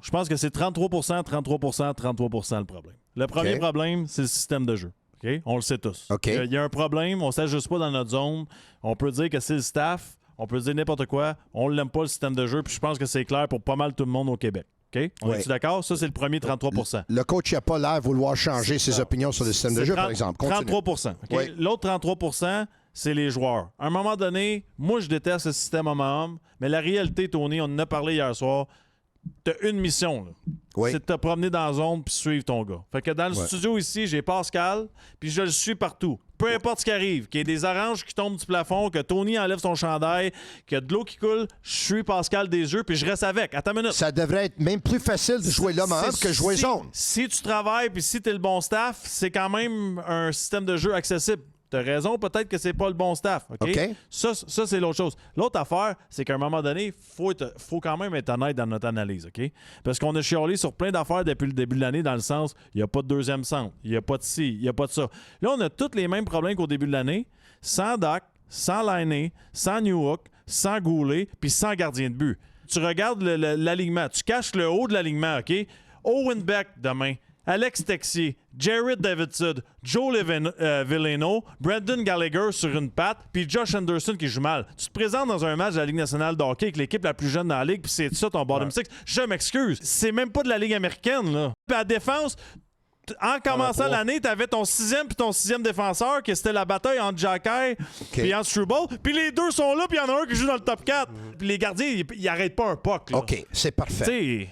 Je pense que c'est 33%, 33%, 33% le problème. Le premier problème, c'est le système de jeu. Okay? On le sait tous. Il y a un problème, on ne s'ajuste pas dans notre zone. On peut dire que c'est le staff, on peut dire n'importe quoi. On ne l'aime pas, le système de jeu, puis je pense que c'est clair pour pas mal tout le monde au Québec. Okay? On est-tu d'accord? Ça, c'est le premier 33%. Le coach n'a pas l'air de vouloir changer ses opinions sur le système de jeu, par exemple. Continue. 33%. Okay? L'autre 33%, c'est les joueurs. À un moment donné, moi, je déteste ce système homme-homme, mais la réalité, Tony, on en a parlé hier soir, t'as une mission, là. C'est de te promener dans la zone puis suivre ton gars. Fait que dans le studio ici, j'ai Pascal, puis je le suis partout. Peu importe ce qui arrive, qu'il y ait des oranges qui tombent du plafond, que Tony enlève son chandail, qu'il y a de l'eau qui coule, je suis Pascal des yeux, puis je reste avec. Attends une minute. Ça devrait être même plus facile de jouer l'homme homme que jouer zone. Si tu travailles puis si t'es le bon staff, c'est quand même un système de jeu accessible. T'as raison, peut-être que c'est pas le bon staff. OK? Ça, c'est l'autre chose. L'autre affaire, c'est qu'à un moment donné, faut quand même être honnête dans notre analyse. OK? Parce qu'on a chialé sur plein d'affaires depuis le début de l'année, dans le sens, il n'y a pas de deuxième centre, il n'y a pas de ci, il n'y a pas de ça. Là, on a tous les mêmes problèmes qu'au début de l'année, sans Doc, sans Lainé, sans Newhook, sans Goulet, puis sans gardien de but. Tu regardes l'alignement, tu caches le haut de l'alignement. OK? Owen Beck demain. Alex Texier, Jared Davidson, Joe Villano, Brendan Gallagher sur une patte, puis Josh Anderson qui joue mal. Tu te présentes dans un match de la Ligue nationale de hockey avec l'équipe la plus jeune dans la Ligue, puis c'est ça ton bottom six. Je m'excuse. C'est même pas de la Ligue américaine, là. Puis à défense, en commençant l'année, t'avais ton sixième puis ton sixième défenseur, que c'était la bataille entre Jacky puis entre Struble. Puis les deux sont là, puis il y en a un qui joue dans le top 4. Puis les gardiens, ils arrêtent pas un puck, là. OK, c'est parfait. T'sais,